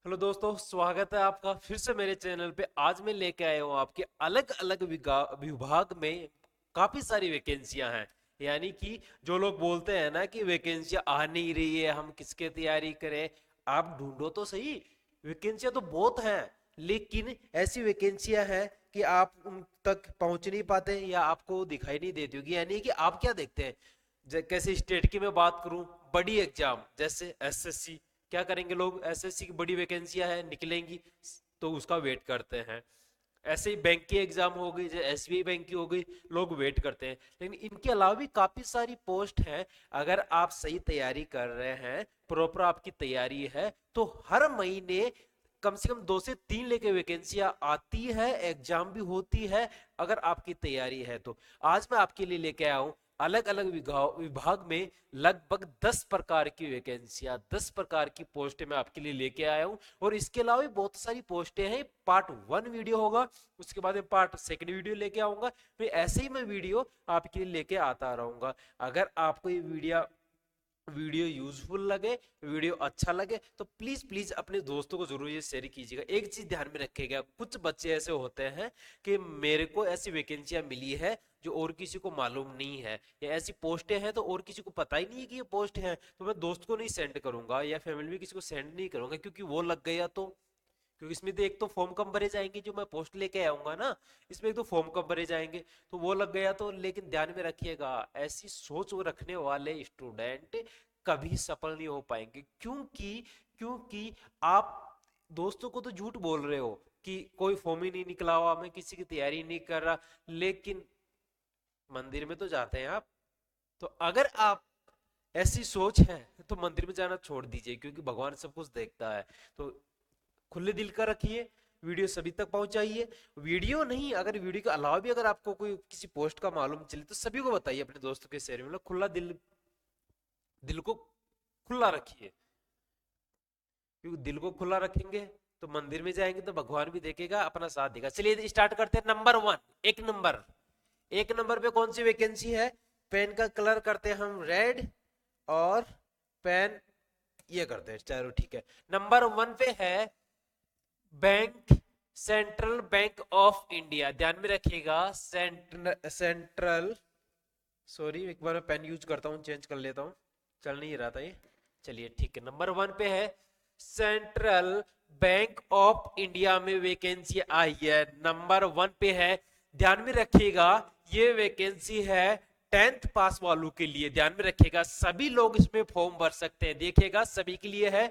Hello दोस्तों, स्वागत है आपका फिर से मेरे चैनल पे। आज मैं लेके आया हूँ आपके अलग अलग विभाग में काफी सारी वैकेंसियां हैं। यानी कि जो लोग बोलते हैं ना कि वैकेंसियां आ नहीं रही है, हम किसके तैयारी करें। आप ढूंढो तो सही, वैकेंसियां तो बहुत हैं, लेकिन ऐसी वैकेंसियां हैं कि आप उन तक पहुंच नहीं पाते या आपको दिखाई नहीं देती होगी। यानी कि आप क्या देखते हैं, कैसे स्टेट की मैं बात करूं, बड़ी एग्जाम जैसे एसएससी, क्या करेंगे लोग, एसएससी की बड़ी वैकेंसियां है निकलेंगी तो उसका वेट करते हैं। ऐसे ही बैंक की एग्जाम हो गई, जैसे एसबीआई बैंक की हो गई, लोग वेट करते हैं। लेकिन इनके अलावा भी काफी सारी पोस्ट हैं। अगर आप सही तैयारी कर रहे हैं, प्रॉपर आपकी तैयारी है, तो हर महीने कम से कम 2 से 3 लेके वैकेंसियां आती है, एग्जाम भी होती है, अगर आपकी तैयारी है तो। आज मैं आपके लिए लेके आया हूं अलग अलग विभाग में लगभग 10 प्रकार की वैकेंसियां, 10 प्रकार की पोस्टें मैं आपके लिए लेके आया हूं। और इसके अलावा भी बहुत सारी पोस्टें हैं। पार्ट 1 वीडियो होगा, उसके बाद में पार्ट 2 वीडियो लेके आऊंगा। फिर ऐसे ही मैं वीडियो आपके लिए लेके आता रहूंगा। अगर आपको ये वीडियो यूजफुल लगे, वीडियो अच्छा लगे, तो प्लीज प्लीज अपने दोस्तों को जरूर ये शेयर कीजिएगा। एक चीज ध्यान में रखिएगा, कुछ बच्चे ऐसे होते हैं कि मेरे को ऐसी वैकेंसियां मिली है जो और किसी को मालूम नहीं है, या ऐसी पोस्टें हैं तो और किसी को पता ही नहीं है कि ये पोस्ट है, तो मैं दोस्त को नहीं सेंड करूंगा या फैमिली में किसी को सेंड नहीं करूंगा, क्योंकि वो लग गया तो। क्योंकि इसमें तो एक तो फॉर्म कम भरे जाएंगे, जो मैं पोस्ट लेके आऊंगा ना, इसमें एक तो फॉर्म कम भरे जाएंगे, तो वो लग गया तो। लेकिन ध्यान में रखिएगा, ऐसी सोच वो रखने वाले स्टूडेंट कभी सफल नहीं हो पाएंगे। क्योंकि क्योंकि आप दोस्तों को तो झूठ बोल रहे हो कि कोई फॉर्म ही नहीं निकला हुआ, मैं किसी की तैयारी नहीं कर रहा, लेकिन मंदिर में तो जाते हैं आप। तो अगर आप ऐसी सोच है तो मंदिर में जाना छोड़ दीजिए, क्योंकि भगवान सब कुछ देखता है। तो खुले दिल का रखिए, वीडियो सभी तक पहुंचाइए। वीडियो नहीं, अगर वीडियो के अलावा भी अगर आपको कोई किसी पोस्ट का मालूम चले तो सभी को बताइए, अपने दोस्तों के शेयर में। मतलब खुला दिल, दिल को खुला रखिए, क्योंकि दिल को खुला रखेंगे तो मंदिर में जाएंगे तो भगवान भी देखेगा, अपना साथ देगा। चलिए स्टार्ट करते हैं। नंबर 1, एक नंबर पे कौन सी वैकेंसी है। पेन का कलर करते हैं हम रेड, और पेन ये करते हैं, चलो ठीक है। नंबर 1 पे है bank, central bank of India. ध्यान में रखिएगा, सेंट्रल, सॉरी एक बार मैं पेन यूज करता हूँ, चेंज कर लेता हूँ, चल नहीं रहा था ये। चलिए ठीक है, नंबर 1 पे है सेंट्रल बैंक ऑफ इंडिया में वैकेंसी आई है। नंबर 1 पे है, ध्यान में रखिएगा, ये वैकेंसी है 10th पास वालों के लिए। ध्यान में रखिएगा, सभी लोग इसमें फॉर्म भर सकते हैं। देखिएगा, सभी के लिए है।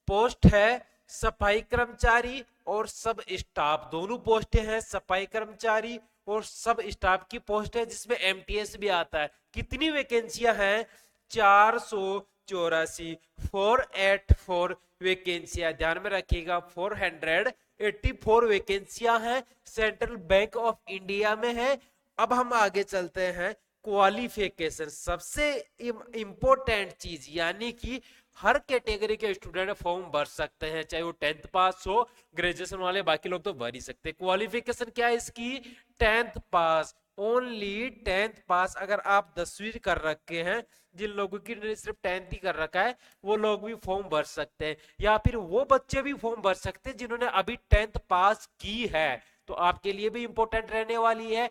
पोस्ट है सफाई कर्मचारी और सब स्टाफ, दोनों पोस्टें हैं, सफाई कर्मचारी और सब स्टाफ की पोस्ट है, जिसमें एमटीएस भी आता है। कितनी वैकेंसियां हैं, 484, 484 वैकेंसियां। ध्यान में रखिएगा, 484 वैकेंसियां हैं, सेंट्रल बैंक ऑफ इंडिया में है। अब हम आगे चलते हैं। क्वालिफिकेशन सबसे इंपॉर्टेंट चीज, यानी कि हर कैटेगरी के स्टूडेंट फॉर्म भर सकते हैं, चाहे वो 10th पास हो, ग्रेजुएशन वाले, बाकी लोग तो भर ही सकते हैं। क्वालिफिकेशन क्या है इसकी, 10th पास, ओनली 10th पास। अगर आप 10वीं कर रखे हैं, जिन लोगों की सिर्फ 10th ही कर रखा है, वो लोग भी फॉर्म भर सकते हैं, या फिर वो बच्चे भी फॉर्म भर सकते हैं जिन्होंने अभी 10th पास की है। तो आपके लिए भी इंपॉर्टेंट रहने वाली है।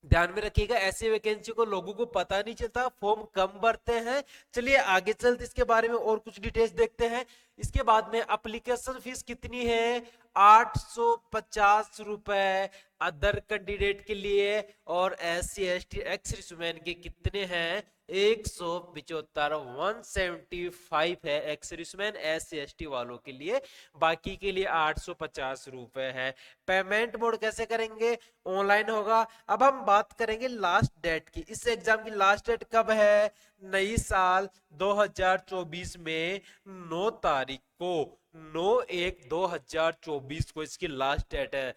ध्यान में रखिएगा, ऐसी वैकेंसी को लोगों को पता नहीं चलता, फॉर्म कम भरते हैं। चलिए आगे चलते इसके बारे में और कुछ डिटेल्स देखते हैं। इसके बाद में एप्लीकेशन फीस कितनी है, 850 रुपए अदर कैंडिडेट के लिए, और SC ST एक्स सर्विसमैन के कितने हैं, 175, 175 है एक्स सर्विसमैन SC ST वालों के लिए, बाकी के लिए 850 रुपए है। पेमेंट मोड कैसे करेंगे, ऑनलाइन होगा। अब हम बात करेंगे लास्ट डेट की। इस एग्जाम की लास्ट डेट कब है, नई साल 2024 में 9 तारीख को, 9/1/2024 को इसकी लास्ट डेट है।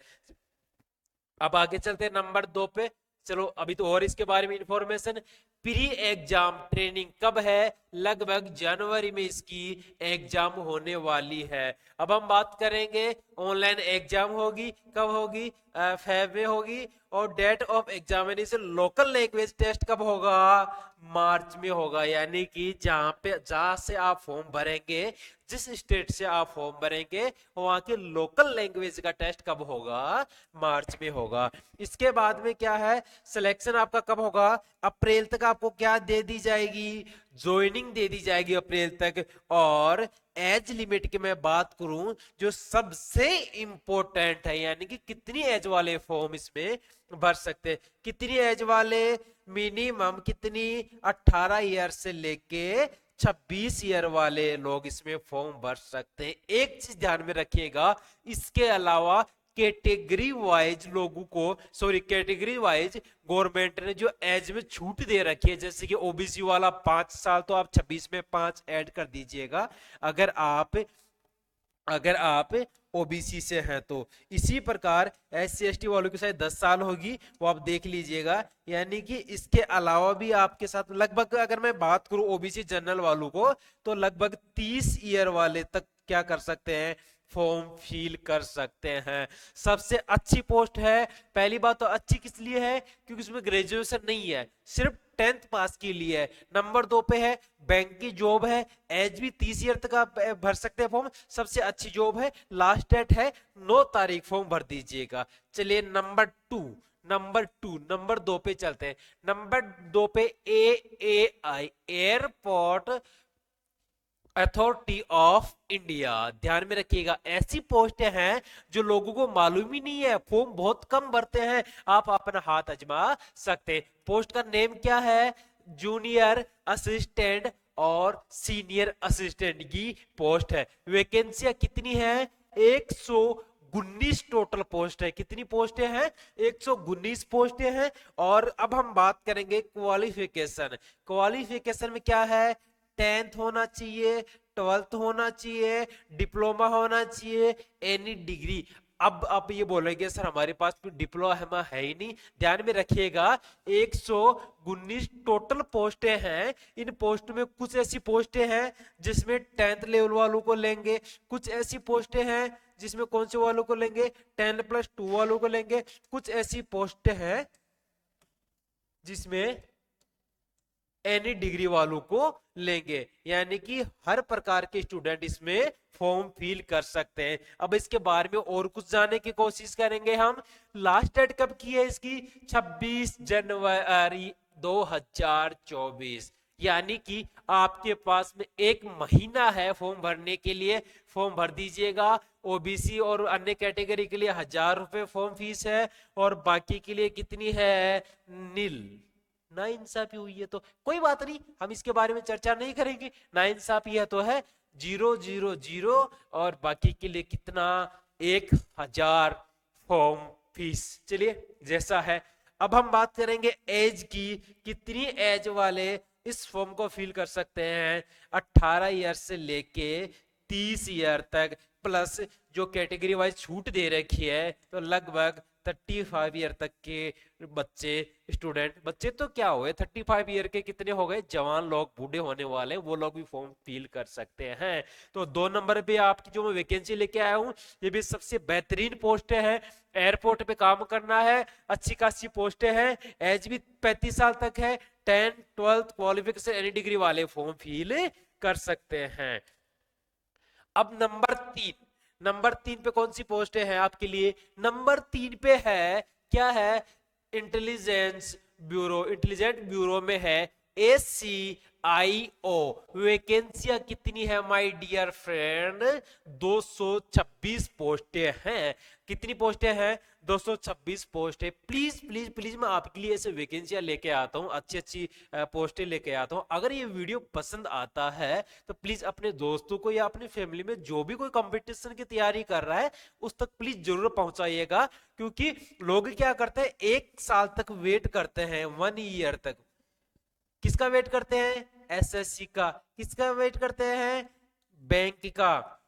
अब आगे चलते हैं नंबर 2 पे। चलो अभी तो और इसके बारे में इंफॉर्मेशन। प्री एग्जाम ट्रेनिंग कब है, लगभग जनवरी में इसकी एग्जाम होने वाली है। अब हम बात करेंगे ऑनलाइन एग्जाम होगी, कब होगी, फेब में होगी, और date of examination local language test कब होगा? मार्च में होगा। यानी कि जहां से आप फॉर्म भरेंगे, जिस स्टेट से आप फॉर्म भरेंगे, वहां के लोकल लैंग्वेज का टेस्ट कब होगा? मार्च में होगा। इसके बाद में क्या है, सिलेक्शन आपका कब होगा? अप्रैल तक आपको क्या दे दी जाएगी? ज्वाइनिंग दे दी जाएगी अप्रैल तक। और एज लिमिट की मैं बात करूं, जो सबसे इंपॉर्टेंट है, यानी कि कितनी एज वाले फॉर्म इसमें भर सकते हैं, कितनी एज वाले? मिनिमम कितनी? 18 ईयर से लेके 26 ईयर वाले लोग इसमें फॉर्म भर सकते हैं। एक चीज ध्यान में रखिएगा, इसके अलावा कैटेगरी वाइज लोगों को, सॉरी, कैटेगरी वाइज गवर्नमेंट ने जो एज में छूट दे रखी है, जैसे कि ओबीसी वाला 5 साल, तो आप 26 में 5 ऐड कर दीजिएगा अगर आप ओबीसी से हैं तो। इसी प्रकार SC ST वालों की शायद 10 साल होगी, वो आप देख लीजिएगा। यानी कि इसके अलावा भी आपके साथ लगभग, अगर मैं बात करूं ओबीसी जनरल वालों को, तो लगभग 30 ईयर वाले तक क्या कर सकते हैं? फॉर्म फिल कर सकते हैं। सबसे अच्छी पोस्ट है। पहली बात तो अच्छी किस लिए है? क्योंकि इसमें ग्रेजुएशन नहीं है, सिर्फ 10th पास के लिए है। नंबर 2 पे है बैंक की जॉब है, एज भी 30 ईयर तक आप भर सकते हैं फॉर्म। सबसे अच्छी जॉब है, लास्ट डेट है 9 तारीख, फॉर्म भर दीजिएगा। चलिए नंबर 2 पे चलते हैं। नंबर 2 पे AAI, airport authority of India. ध्यान में रखिएगा, ऐसी पोस्टें हैं जो लोगों को मालूम ही नहीं है, फॉर्म बहुत कम भरते हैं। आप अपना हाथ आजमा सकते। पोस्ट का नेम क्या है? जूनियर असिस्टेंट और सीनियर असिस्टेंट की पोस्ट है। वैकेंसियां कितनी है? 119 टोटल पोस्ट है। कितनी पोस्टें हैं? 119 पोस्टें हैं। और अब हम बात करेंगे क्वालिफिकेशन। क्वालिफिकेशन में क्या है? 10th होना चाहिए, 12th होना चाहिए, डिप्लोमा होना चाहिए, एनी डिग्री। अब आप ये बोलेंगे सर हमारे पास कोई डिप्लोमा है ही नहीं। ध्यान में रखिएगा, 119 टोटल पोस्टें हैं। इन पोस्ट में कुछ ऐसी पोस्टें हैं जिसमें 10th लेवल वालों को लेंगे, कुछ ऐसी पोस्टें हैं जिसमें कौन से वालों को लेंगे? 10+2 वालों को लेंगे। कुछ ऐसी पोस्टें हैं जिसमें एनी डिग्री वालों को लेंगे। यानी कि हर प्रकार के स्टूडेंट इसमें फॉर्म फिल कर सकते हैं। अब इसके बारे में और कुछ जानने की कोशिश करेंगे हम। लास्ट डेट कब की है इसकी? 26 जनवरी 2024। यानी कि आपके पास में 1 महीना है फॉर्म भरने के लिए। फॉर्म भर दीजिएगा। ओबीसी और अन्य कैटेगरी के लिए 1000 रुपए फॉर्म फीस है, और बाकी के लिए कितनी है? नील। नाइंसाफी हुई है तो कोई बात नहीं, हम इसके बारे में चर्चा नहीं करेंगे। नाइंसाफी है तो है 000, और बाकी के लिए कितना? 1000 फॉर्म फीस। चलिए, जैसा है। अब हम बात करेंगे एज की। कितनी एज वाले इस फॉर्म को फिल कर सकते हैं? 18 ईयर से लेके 30 ईयर तक, प्लस जो कैटेगरी वाइज छूट दे रखी है, तो लगभग 35 ईयर तक के बच्चे, स्टूडेंट, बच्चे तो क्या हुए, 35 ईयर के कितने हो गए? जवान लोग, बूढ़े होने वाले, वो लोग भी फॉर्म फिल कर सकते हैं। तो 2 नंबर पे आपकी जो मैं वैकेंसी लेके आया हूं, ये भी सबसे बेहतरीन पोस्ट है। एयरपोर्ट पे काम करना है, अच्छी खासी पोस्टें हैं, एज भी 35 साल तक है। 10th 12th qualification any degree वाले फॉर्म फिल कर सकते हैं। अब नंबर 3 पे कौन सी पोस्ट है आपके लिए? नंबर 3 पे है, क्या है? इंटेलिजेंट ब्यूरो में है ACIO। वैकेंसियां कितनी है माय डियर फ्रेंड? 226 पोस्टें हैं। कितनी पोस्टें हैं? 226 पोस्ट है। प्लीज प्लीज प्लीज, मैं आपके लिए ऐसे वैकेंसियां लेके आता हूँ, अच्छी अच्छी पोस्टें लेके आता हूँ। अगर ये वीडियो पसंद आता है तो प्लीज अपने दोस्तों को या अपनी फैमिली में जो भी कोई कंपटीशन की तैयारी कर रहा है उस तक प्लीज जरूर पहुंचाइएगा। क्योंकि लोग क्या करते हैं, 1 साल तक वेट करते हैं, 1 ईयर तक। किसका वेट करते हैं? SSC का। किसका वेट करते हैं? बैंक का।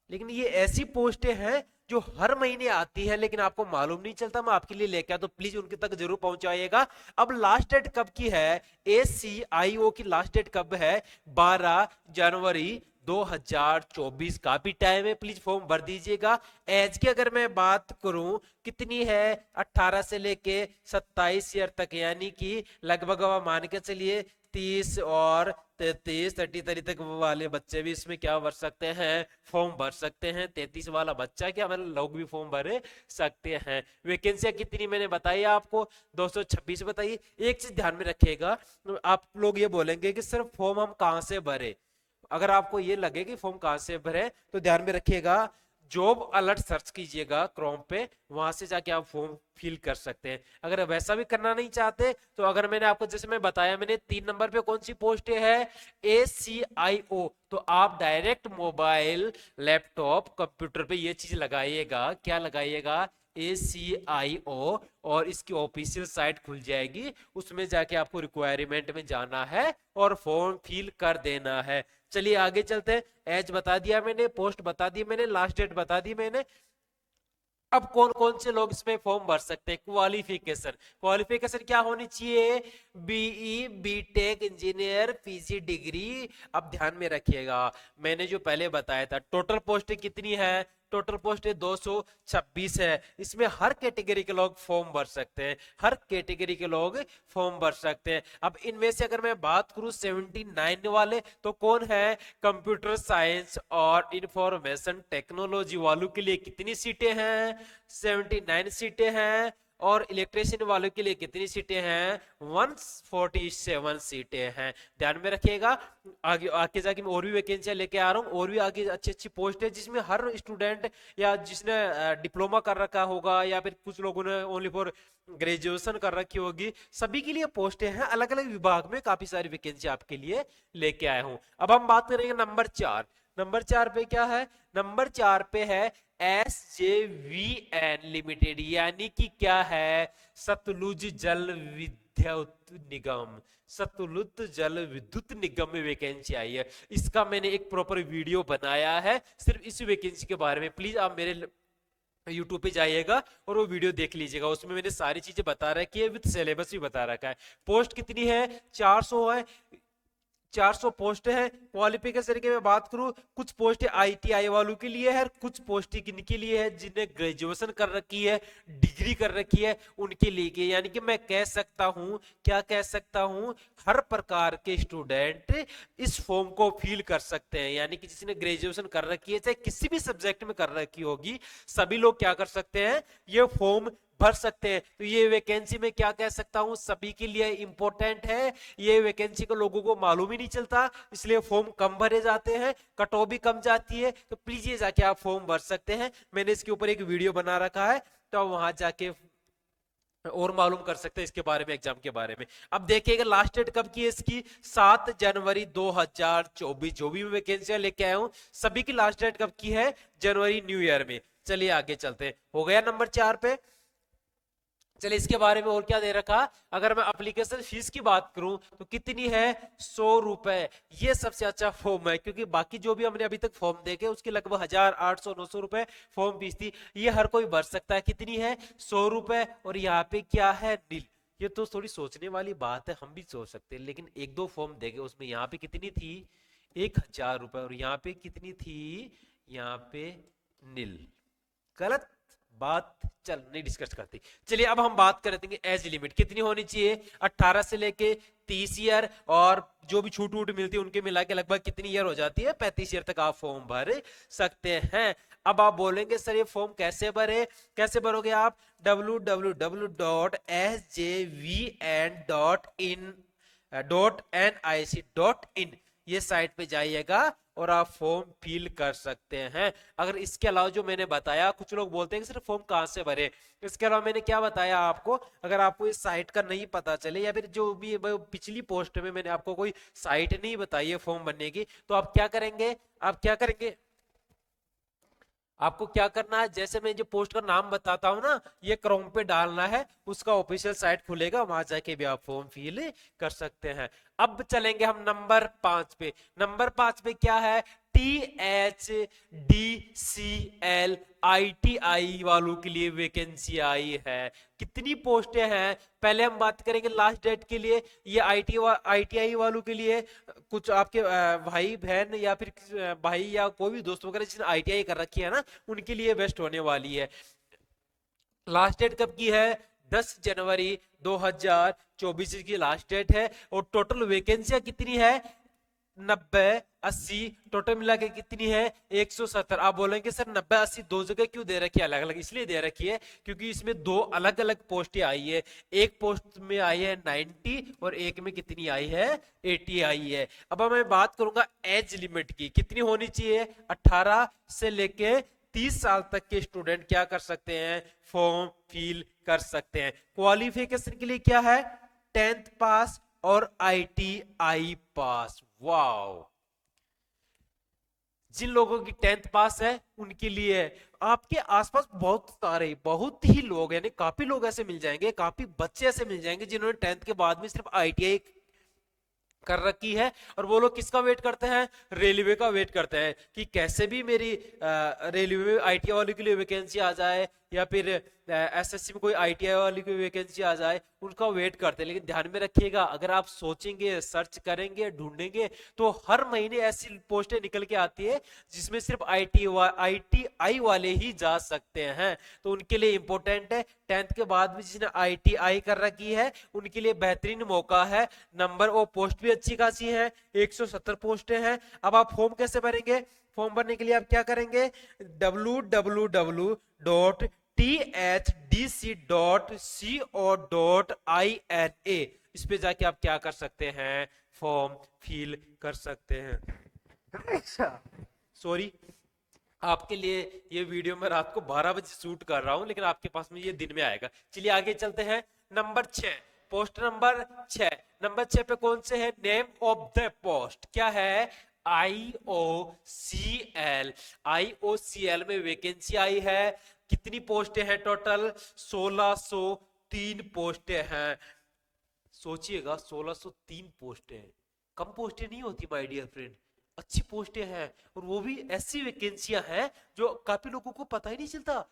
लेकिन ये ऐसी पोस्टें हैं जो हर महीने आती है, लेकिन आपको मालूम नहीं चलता। मैं आपके लिए लेके आया, तो प्लीज उनके तक जरूर पहुंचाइएगा। अब लास्ट डेट कब की है? ACIO की लास्ट डेट कब है? 12 जनवरी 2024 का भी टाइम है, प्लीज फॉर्म भर दीजिएगा। एज की अगर मैं बात करूं कितनी है, 18 से लेके 27 ईयर तक, यानी कि लगभग आप मान के चलिए 30 और 33 तक वाले बच्चे भी इसमें क्या भर सकते हैं, फॉर्म भर सकते हैं। 33 वाला बच्चा क्या मतलब लोग भी फॉर्म भर सकते हैं। वैकेंसियां कितनी मैंने बताई आपको, 226 बताइए। एक चीज ध्यान में रखिएगा, आप लोग ये बोलेंगे कि सिर्फ फॉर्म हम कहां से भरे, अगर आपको ये लगे कि फॉर्म कहां से भरे तो ध्यान में रखिएगा, जॉब अलर्ट सर्च कीजिएगा क्रोम पे, वहां से जाके आप फॉर्म फिल कर सकते हैं। अगर वैसा भी करना नहीं चाहते तो अगर मैंने आपको जैसे मैं बताया, मैंने 3 नंबर पे कौन सी पोस्ट है, ACIO, तो आप डायरेक्ट मोबाइल लैपटॉप कंप्यूटर पे ये चीज लगाइएगा, क्या लगाइएगा, ACIO, और इसकी ऑफिशियल साइट खुल जाएगी, उसमें जाके आपको रिक्वायरमेंट में जाना है और फॉर्म फिल कर देना है। चलिए आगे चलते हैं। एज बता दिया मैंने, पोस्ट बता दी मैंने, लास्ट डेट बता दी मैंने। अब कौन कौन से लोग इसमें फॉर्म भर सकते हैं, क्वालिफिकेशन, क्वालिफिकेशन क्या होनी चाहिए, BE, BTech, engineer, PG degree. अब ध्यान में रखिएगा, मैंने जो पहले बताया था टोटल पोस्ट कितनी है, टोटल पोस्ट 226 है। इसमें हर कैटेगरी के लोग फॉर्म भर सकते हैं, हर कैटेगरी के लोग फॉर्म भर सकते हैं। अब इनमें से अगर मैं बात करूं 79 वाले, तो कौन है, कंप्यूटर साइंस और इंफॉर्मेशन टेक्नोलॉजी वालों के लिए कितनी सीटें हैं, 79 सीटें हैं। और इलेक्ट्रिशियन वालों के लिए कितनी सीटें हैं, 147 सीटें हैं। ध्यान में रखिएगा, आगे आगे जाके मैं और भी वैकेंसियां लेके आ रहा हूँ, और भी आगे अच्छी अच्छी पोस्ट है जिसमें हर स्टूडेंट या जिसने डिप्लोमा कर रखा होगा या फिर कुछ लोगों ने ओनली फॉर ग्रेजुएशन कर रखी होगी, सभी के लिए पोस्टें हैं। अलग अलग विभाग में काफी सारी वैकेंसी आपके लिए लेके आया हूं। अब हम बात करेंगे नंबर 4। नंबर 4 पे क्या है, नंबर 4 पे है SJVN लिमिटेड, यानी कि क्या है, सतलुज जल विद्युत निगम, सतलुज जल विद्युत निगम में वैकेंसी आई है। इसका मैंने एक प्रॉपर वीडियो बनाया है सिर्फ इस वैकेंसी के बारे में, प्लीज आप मेरे यूट्यूब पे जाइएगा और वो वीडियो देख लीजिएगा, उसमें मैंने सारी चीजें बता रखी है, विद सिलेबस भी बता रखा है। पोस्ट कितनी है, 400 है, 400 पोस्ट है। क्वालिफिकेशन की मैं बात करूं, कुछ पोस्ट ITI वालों के लिए है, कुछ पोस्ट किनके लिए है, जिन्हें ग्रेजुएशन कर रखी है, डिग्री कर रखी है, उनके लिए। यानी कि मैं कह सकता हूं, क्या कह सकता हूं, हर प्रकार के स्टूडेंट इस फॉर्म को फिल कर सकते हैं। यानी कि जिसने ग्रेजुएशन कर रखी है, चाहे किसी भी सब्जेक्ट में कर रखी होगी, सभी लोग क्या कर सकते हैं, ये फॉर्म भर सकते हैं। तो ये वैकेंसी में क्या कह सकता हूं, सभी के लिए इंपॉर्टेंट है। ये वैकेंसी को लोगों को मालूम ही नहीं चलता, इसलिए फॉर्म कम भरे जाते हैं, कट ऑफ भी कम जाती है। तो प्लीज ये जाके आप फॉर्म भर सकते हैं, मैंने इसके ऊपर एक वीडियो बना रखा है, तो वहां जाके और मालूम कर सकते हैं इसके बारे में, एग्जाम के बारे में। अब देखिएगा लास्ट डेट कब की है इसकी, 7 जनवरी 2024। जो भी वैकेंसियां लेके आया हूं सभी की लास्ट डेट कब की है, जनवरी न्यू ईयर में। चलिए आगे चलते हैं, हो गया नंबर 4 पे। चलिए इसके बारे में और क्या दे रखा, अगर मैं एप्लीकेशन फीस की बात करूं तो कितनी है, 100 रुपए। ये सबसे अच्छा फॉर्म है, क्योंकि बाकी जो भी हमने अभी तक फॉर्म देखे उसके लगभग 1800-900 रुपए फॉर्म फीस थी, ये हर कोई भर सकता है। कितनी है, 100 रुपए। और यहाँ पे क्या है, नील। ये तो थोड़ी सोचने वाली बात है, हम भी सोच सकते हैं, लेकिन एक दो फॉर्म देखे उसमें यहाँ पे कितनी थी, 1000 रुपए, और यहाँ पे कितनी थी, यहाँ पे नील। गलत बात, चल नहीं डिस्कस करते। चलिए अब हम बात करते हैं एज लिमिट कितनी होनी चाहिए, 18 से लेके 30 ईयर, और जो भी छूट वूट मिलती है उनके मिला के लगभग कितनी ईयर हो जाती है, 35 ईयर तक आप फॉर्म भर सकते हैं। अब आप बोलेंगे सर ये फॉर्म कैसे भरे, कैसे भरोगे आप, www.sjvn.nic.in ये साइट पे जाइएगा और आप फॉर्म फिल कर सकते हैं। अगर इसके अलावा जो मैंने बताया, कुछ लोग बोलते हैं कि सिर्फ फॉर्म कहां से भरे, इसके अलावा मैंने क्या बताया आपको, अगर आपको इस साइट का नहीं पता चले या फिर जो भी पिछली पोस्ट में मैंने आपको कोई साइट नहीं बताई है फॉर्म भरने की, तो आप क्या करेंगे, आप क्या करेंगे, आपको क्या करना है, जैसे मैं जो पोस्ट का नाम बताता हूं ना, ये क्रोम पे डालना है, उसका ऑफिशियल साइट खुलेगा, वहां जाके भी आप फॉर्म फिल कर सकते हैं। अब चलेंगे हम नंबर 5 पे। नंबर 5 पे क्या है, THDCL ITI वालों के लिए वैकेंसी आई है। कितनी पोस्टें हैं पहले हम बात करेंगे लास्ट डेट के लिए। ये ITI वालों के लिए कुछ आपके भाई बहन या फिर भाई या कोई भी दोस्त वगैरह जिसने ITI कर रखी है ना, उनके लिए बेस्ट होने वाली है। लास्ट डेट कब की है? 10 जनवरी 2024 की लास्ट डेट है। और टोटल वैकेंसियां कितनी है? 90 80 टोटल मिला के कितनी है? 170। आप बोलेंगे सर 90 80 दो जगह क्यों दे रखी है अलग अलग? इसलिए दे रखी है क्योंकि इसमें दो अलग अलग पोस्टें आई है। एक पोस्ट में आई है 90 और एक में कितनी आई है? 80 आई है। अब मैं बात करूंगा एज लिमिट की, कितनी होनी चाहिए? 18 से लेके 30 साल तक के स्टूडेंट क्या कर सकते हैं? फॉर्म फिल कर सकते हैं। क्वालिफिकेशन के लिए क्या है? 10th पास और ITI पास। वाओ, जिन लोगों की 10th पास है उनके लिए आपके आसपास बहुत ही लोग यानी काफी लोग ऐसे मिल जाएंगे, काफी बच्चे ऐसे मिल जाएंगे जिन्होंने 10th के बाद में सिर्फ ITI कर रखी है। और वो लोग किसका वेट करते हैं? रेलवे का वेट करते हैं कि कैसे भी मेरी रेलवे में ITI वाले के लिए वैकेंसी आ जाए या फिर SSC में कोई ITI वाली की वैकेंसी आ जाए, उनका वेट करते हैं। लेकिन ध्यान में रखिएगा, अगर आप सोचेंगे, सर्च करेंगे, ढूंढेंगे तो हर महीने ऐसी पोस्टें निकल के आती है जिसमें सिर्फ ITI वाले ही जा सकते हैं। तो उनके लिए इंपॉर्टेंट है। 10th के बाद भी जिसने ITI कर रखी है उनके लिए बेहतरीन मौका है। नंबर और पोस्ट भी अच्छी खासी है, 170 पोस्टें हैं। अब आप फॉर्म कैसे भरेंगे? फॉर्म भरने के लिए आप क्या करेंगे? www.thdc.co.ina इस पे जाके आप क्या कर सकते हैं? फॉर्म फिल कर सकते हैं। सॉरी, आपके लिए ये वीडियो मैं रात को 12 बजे शूट कर रहा हूं, लेकिन आपके पास में ये दिन में आएगा। चलिए आगे चलते हैं। Number 6, post number 6। नंबर 6 पे कौन से है? नेम ऑफ द पोस्ट क्या है? IOCL। IOCL में वैकेंसी आई है। कितनी पोस्टें हैं टोटल? 1603 पोस्टें हैं। सोचिएगा, 1603 पोस्टें कम पोस्टें नहीं होती माय डियर फ्रेंड, अच्छी पोस्टें हैं। और वो भी ऐसी वैकेंसियां हैं जो काफी लोगों को पता ही नहीं चलता,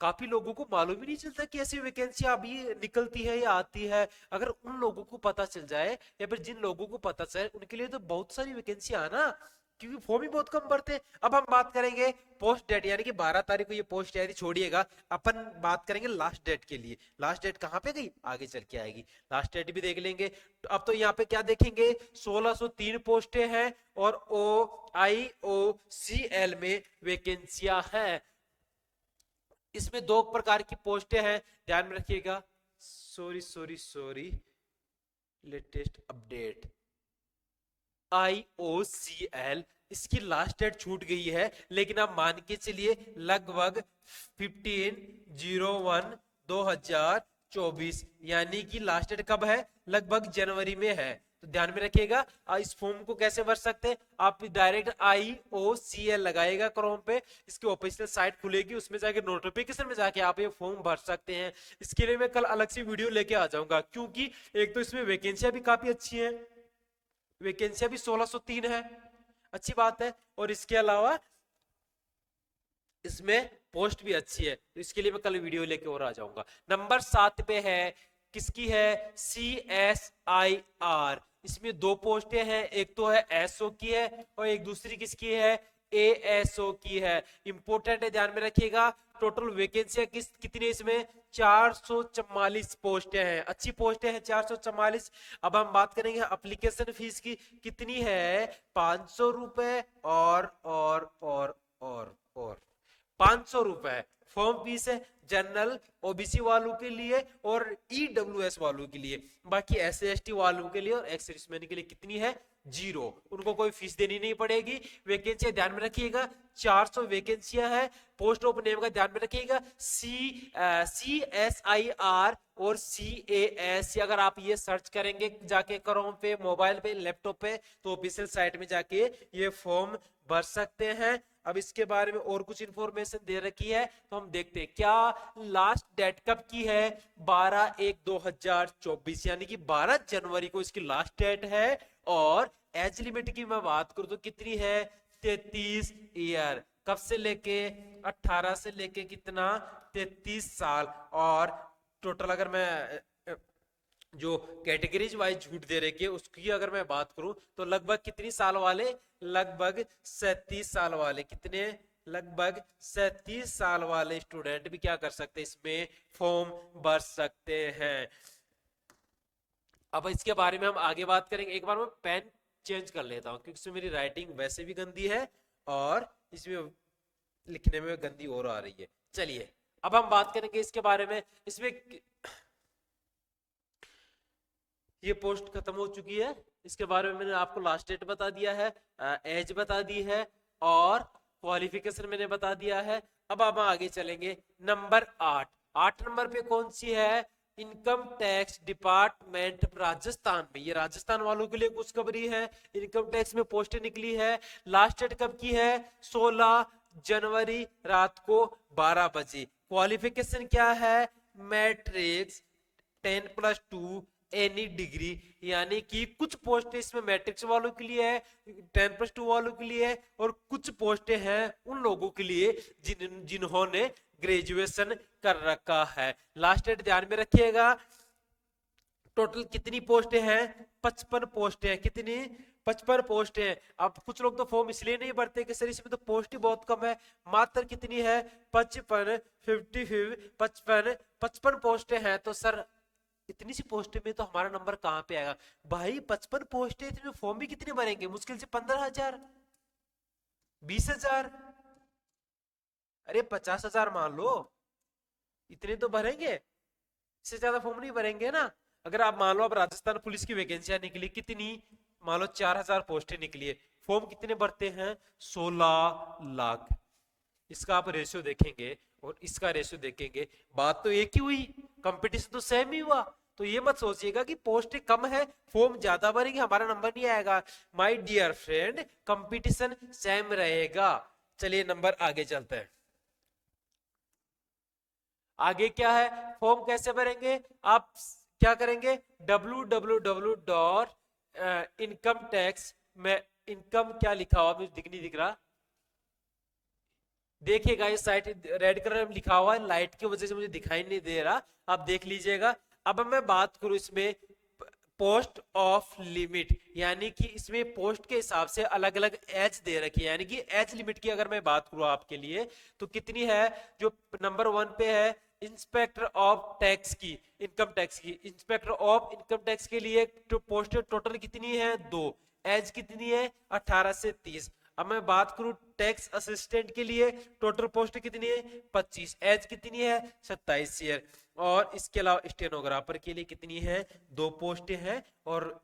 काफी लोगों को मालूम ही नहीं चलता कि ऐसी वैकेंसियां अभी निकलती है या आती है। अगर उन लोगों को पता चल जाए या फिर जिन लोगों को पता चले उनके लिए तो बहुत सारी वैकेंसियां है ना, क्योंकि फॉर्म ही बहुत कम भरते हैं। अब हम बात करेंगे पोस्ट डेट, यानी कि 12 तारीख को ये पोस्ट आई थी, छोड़िएगा। अपन बात करेंगे लास्ट डेट के लिए। लास्ट डेट कहां पे गई? आगे चल के आएगी, लास्ट डेट भी देख लेंगे। तो अब तो यहाँ पे क्या देखेंगे? 1603 पोस्टें हैं और IOCL में वैकेंसियां हैं। इसमें दो प्रकार की पोस्टें हैं, ध्यान में रखिएगा। Sorry, latest update. IOCL इसकी लास्ट डेट छूट गई है, लेकिन आप मान के चलिए लगभग 15/01/2024, यानी कि लास्ट डेट कब है? लगभग जनवरी में है। तो ध्यान में रखिएगा। इस फॉर्म को कैसे भर सकते हैं? आप डायरेक्ट IOCL लगाएगा क्रोम पे, इसकी ऑफिशियल साइट खुलेगी, उसमें जाके नोटिफिकेशन में जाके आप ये फॉर्म भर सकते हैं। इसके लिए मैं कल अलग से वीडियो लेके आ जाऊंगा, क्योंकि एक तो इसमें वैकेंसियां भी काफी अच्छी है, वैकेंसियां भी 1603 है, अच्छी बात है। और इसके अलावा इसमें पोस्ट भी अच्छी है, तो इसके लिए मैं कल वीडियो लेके और आ जाऊंगा। नंबर 7 पे है, किसकी है? CSIR। इसमें दो पोस्टें हैं, एक तो है SO की है और एक दूसरी किसकी है? ASO की है। इंपोर्टेंट है, ध्यान में रखिएगा। टोटल वैकेंसी कितनी इसमें? 444 पोस्टें हैं, अच्छी पोस्टें हैं 444। अब हम बात करेंगे एप्लीकेशन फीस की, कितनी है? 500 रुपए और 500 रुपए फॉर्म फीस है, जनरल OBC वालों के लिए और EWS वालों के लिए। बाकी SC ST वालों के लिए और एक्स सर्विसमैन के लिए कितनी है? 0, उनको कोई फीस देनी नहीं पड़ेगी। वैकेंसी ध्यान में रखिएगा, 400 वैकेंसियां है। पोस्ट ऑफ नेम का ध्यान में रखिएगा, CSIR और CAS। अगर आप ये सर्च करेंगे जाके क्रोम पे, मोबाइल पे, लैपटॉप पे, तो ऑफिशियल साइट में जाके ये फॉर्म भर सकते हैं। अब इसके बारे में और कुछ इंफॉर्मेशन दे रखी है, तो हम देखते हैं क्या लास्ट डेट कब की है? 12/1/2024, यानी कि 12 जनवरी को इसकी लास्ट डेट है। और एज लिमिट की मैं बात करूं तो कितनी है? 33 ईयर। कब से लेके 18 से लेके कितना 33 साल। और टोटल अगर मैं जो कैटेगरीज वाइज छूट दे रखी है उसकी अगर मैं बात करूं तो लगभग कितनी साल वाले, लगभग 37 साल वाले, कितने, लगभग 37 साल वाले स्टूडेंट भी क्या कर सकते हैं, इसमें फॉर्म भर सकते हैं। अब इसके बारे में हम आगे बात करेंगे। एक बार मैं पेन चेंज कर लेता हूं क्योंकि इसमें मेरी राइटिंग वैसे भी गंदी है और इसमें लिखने में गंदी और आ रही है। चलिए अब हम बात करेंगे इसके बारे में। इसमें ये पोस्ट खत्म हो चुकी है, इसके बारे में मैंने आपको लास्ट डेट बता दिया है, एज बता दी है और क्वालिफिकेशन मैंने बता दिया है। अब हम आगे चलेंगे। नंबर 8, 8 नंबर पे कौन सी है, इनकम टैक्स डिपार्टमेंट राजस्थान में। ये राजस्थान वालों के लिए खुशखबरी है, इनकम टैक्स में पोस्ट निकली है। लास्ट डेट कब की है, 16 जनवरी रात को 12 बजे। क्वालिफिकेशन क्या है, मैट्रिक्स 10+2 एनी डिग्री, यानी कि कुछ पोस्ट इसमें मैट्रिक्स वालों के लिए है, 10+2 वालों के लिए है और कुछ पोस्टें हैं उन लोगों के लिए जिन्होंने ग्रेजुएशन कर रखा है। लास्ट डेट ध्यान में रखिएगा। टोटल कितनी पोस्टें हैं, 55 पोस्टें हैं। कितनी, 55 पोस्ट है। अब कुछ लोग तो फॉर्म इसलिए नहीं भरते कि सर इसमें तो पोस्ट ही बहुत कम है। मात्र कितनी है, 55, 55 पोस्टें हैं। तो सर इतनी सी पोस्ट में तो हमारा नंबर कहां पे आएगा भाई, 55 पोस्ट है, इतने फॉर्म भी कितने भरेंगे, मुश्किल से 15,000, 20,000, अरे 50,000 मान लो, इतने तो भरेंगे, इससे ज्यादा फॉर्म नहीं भरेंगे ना। अगर आप मान लो अब राजस्थान पुलिस की वैकेंसियां निकली, कितनी, मान लो 4,000 पोस्टें निकली है, फॉर्म कितने भरते हैं, 16 लाख। इसका आप रेशियो देखेंगे और इसका रेशियो देखेंगे, बात तो एक ही हुई, कंपटीशन तो सेम ही हुआ। तो ये मत सोचिएगा कि पोस्ट कम है फॉर्म ज्यादा भरेंगे हमारा नंबर नहीं आएगा। My dear friend, competition same रहेगा। चलिए नंबर आगे चलते हैं। आगे क्या है, फॉर्म कैसे भरेंगे, आप क्या करेंगे, www.income-tax में इनकम क्या लिखा हुआ मुझे दिख नहीं दिख रहा, देखिएगा ये साइट रेड कलर में लिखा हुआ है, लाइट की वजह से मुझे दिखाई नहीं दे रहा, आप देख लीजिएगा। अब मैं बात करूं इसमें पोस्ट ऑफ लिमिट, यानी कि इसमें पोस्ट के हिसाब से अलग अलग एज दे रखी है, यानी कि एज लिमिट की अगर मैं बात करूं आपके लिए तो कितनी है, जो नंबर 1 पे है इंस्पेक्टर ऑफ टैक्स की, इनकम टैक्स की, इंस्पेक्टर ऑफ इनकम टैक्स के लिए पोस्ट टोटल कितनी है, 2, एज कितनी है 18 से 30। अब मैं बात करूं टैक्स असिस्टेंट के लिए टोटल पोस्ट कितनी है 25, एज कितनी है 27 ईयर। और इसके अलावा स्टेनोग्राफर के लिए कितनी है 2 पोस्ट हैं और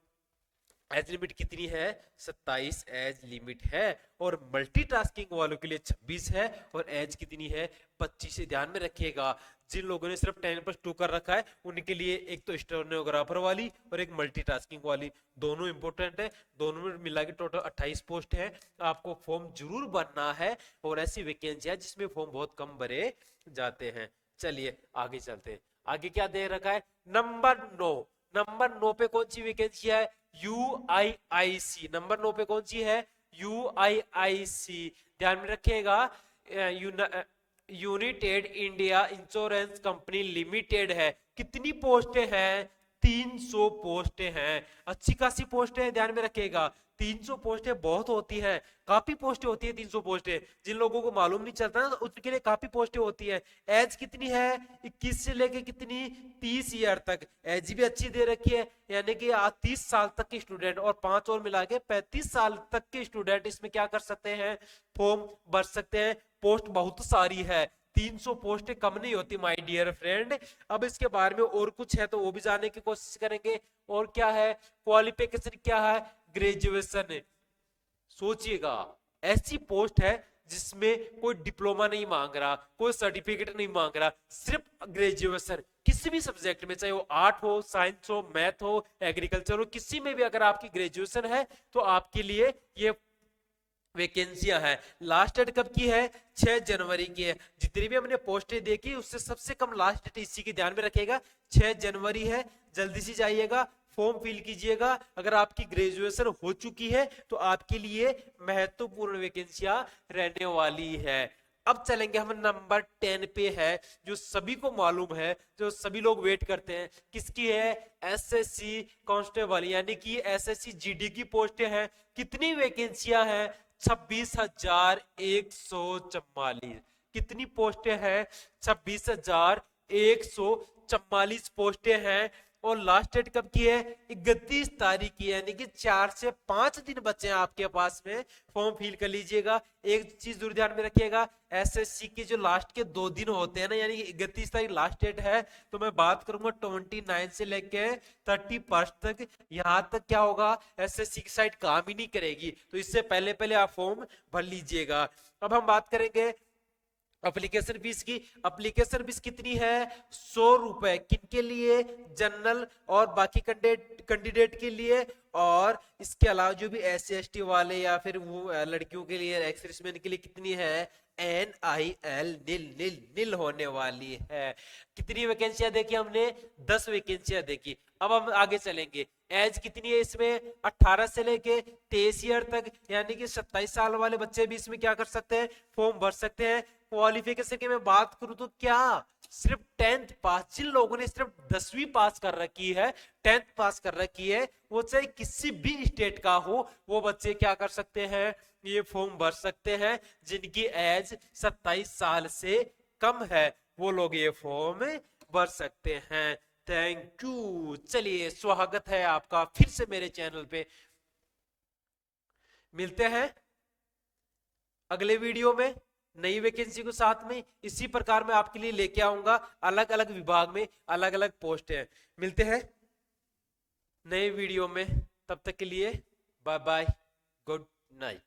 एज लिमिट कितनी है 27 एज लिमिट है। और मल्टीटास्किंग वालों के लिए 26 है और एज कितनी है 25 से ध्यान में रखिएगा। जिन लोगों ने सिर्फ 10+2 कर रखा है उनके लिए एक तो स्टेनोग्राफर वाली और एक मल्टीटास्किंग वाली, दोनों इंपॉर्टेंट है, दोनों में मिला के टोटल 28 पोस्ट है। आपको फॉर्म जरूर भरना है और ऐसी वैकेंसी है जिसमें फॉर्म बहुत कम भरे जाते हैं। चलिए आगे चलते हैं। आगे क्या दे रखा है, नंबर 9, नंबर 9 पे कौन सी वैकेंसी है, UIIC, नंबर 9 पे कौन सी है, UIIC, ध्यान में रखिएगा, United India insurance company limited है। कितनी पोस्टें हैं, 300 पोस्टें हैं, अच्छी खासी पोस्टें हैं, ध्यान में रखिएगा। 300 पोस्टें बहुत होती हैं, काफी पोस्टें होती है 300 पोस्टें, जिन लोगों को मालूम नहीं चलता ना उनके लिए काफी पोस्टें होती है। एज कितनी है 21 से लेके कितनी 30 ईयर तक, एज भी अच्छी दे रखी है, यानी कि 30 साल तक के स्टूडेंट और 5 और मिला के 35 साल तक के स्टूडेंट इसमें क्या कर सकते हैं, फॉर्म भर सकते हैं। पोस्ट बहुत सारी है, 300 पोस्टें कम नहीं होती माय डियर फ्रेंड। अब इसके बारे में और कुछ है तो वो भी जानने की कोशिश करेंगे। और क्या है, क्वालिफिकेशन क्या है, ग्रेजुएशन। सोचिएगा ऐसी पोस्ट है जिसमें कोई डिप्लोमा नहीं मांग रहा, कोई सर्टिफिकेट नहीं मांग रहा, सिर्फ ग्रेजुएशन किसी भी सब्जेक्ट में, चाहे वो आर्ट हो, साइंस हो, मैथ हो, एग्रीकल्चर हो, किसी में भी अगर आपकी ग्रेजुएशन है तो आपके लिए ये वैकेंसियां है। लास्ट डेट कब की है, 6 जनवरी की है। जितनी भी हमने पोस्टें देखी उससे सबसे कम लास्ट डेट इसी की ध्यान में रखेगा, 6 जनवरी है। जल्दी से जाइएगा, फॉर्म फिल कीजिएगा। अगर आपकी ग्रेजुएशन हो चुकी है तो आपके लिए महत्वपूर्ण वैकेंसियां रहने वाली है। अब चलेंगे हम नंबर 10 पे है, जो सभी को मालूम है, जो सभी लोग वेट करते हैं, किसकी है? एसएससी कांस्टेबल यानी कि एसएससी जीडी की पोस्टें हैं। कितनी वैकेंसियां हैं? 26,144। कितनी पोस्टें हैं? 26,144 पोस्टें हैं। और लास्ट डेट कब की है? 31 तारीख की, यानी कि 4 से 5 दिन बचे हैं आपके पास में, फॉर्म फिल कर लीजिएगा। एक चीज जरूर ध्यान में रखिएगा, एसएससी के जो लास्ट के 2 दिन होते हैं ना, यानी कि 31 तारीख लास्ट डेट है, तो मैं बात करूंगा 29 से लेके 31 तक। यहां तक क्या होगा? एसएससी की साइट काम ही नहीं करेगी, तो इससे पहले पहले आप फॉर्म भर लीजिएगा। अब हम बात करेंगे एप्लीकेशन फीस की। एप्लीकेशन फीस कितनी है? 100 रुपए। किनके लिए? जनरल और बाकी कैंडिडेट के लिए। और इसके अलावा जो भी SC ST वाले या फिर वो लड़कियों के लिए, एक्स-सर्विसमैन के लिए कितनी है? NIL नील होने वाली है। कितनी वैकेंसियां देखी हमने? 10 वैकेंसियां देखी। अब हम आगे चलेंगे। एज कितनी है इसमें? 18 से लेके 23 ईयर तक, यानी कि 27 साल वाले बच्चे भी इसमें क्या कर सकते हैं? फॉर्म भर सकते हैं। क्वालिफिकेशन की मैं बात करूं तो क्या सिर्फ 10th पास, जिन लोगों ने सिर्फ 10वीं पास कर रखी है, 10th पास कर रखी है, वो चाहे किसी भी स्टेट का हो, वो बच्चे क्या कर सकते हैं? ये फॉर्म भर सकते हैं। जिनकी एज 27 साल से कम है वो लोग ये फॉर्म भर सकते हैं। Thank you. चलिए, स्वागत है आपका फिर से मेरे चैनल पे। मिलते हैं अगले वीडियो में नई वैकेंसी को साथ में। इसी प्रकार मैं आपके लिए लेके आऊंगा, अलग अलग विभाग में अलग अलग पोस्ट है। मिलते हैं नए वीडियो में, तब तक के लिए बाय बाय, गुड नाइट।